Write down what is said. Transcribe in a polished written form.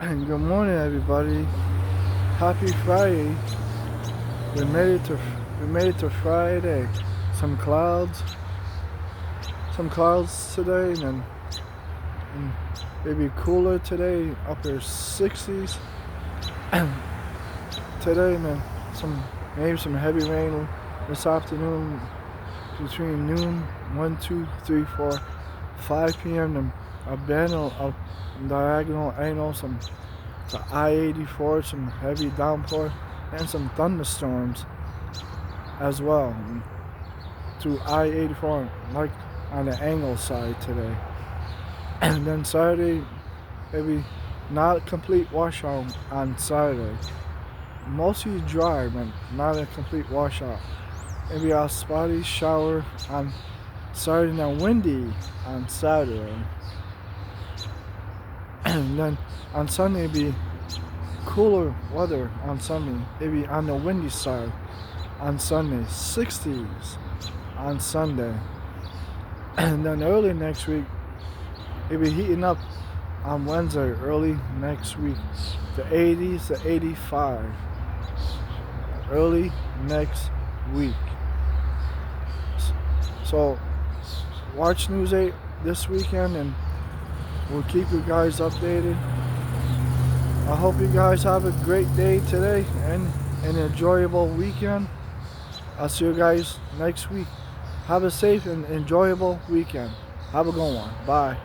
And good morning, everybody. Happy Friday. We made it to Friday. Some clouds, today, and maybe cooler today, upper 60s. Today, man, maybe some heavy rain this afternoon between noon, 1, 2, 3, 4, 5 p.m. And a bend up diagonal angle, some the I-84, some heavy downpour, and some thunderstorms as well through I-84, like on the angle side today. And then Saturday, maybe not a complete washout on Saturday. Mostly dry, but not a complete washout. Maybe a spotty shower on Saturday, and windy on Saturday. And then on Sunday, be cooler weather on Sunday, maybe on the windy side on Sunday, 60s on Sunday. And then early next week, it'll be heating up on Wednesday, early next week, the 80s to 85, early next week. So watch News 8 this weekend, and we'll keep you guys updated. I hope you guys have a great day today and an enjoyable weekend. I'll see you guys next week. Have a safe and enjoyable weekend. Have a good one. Bye.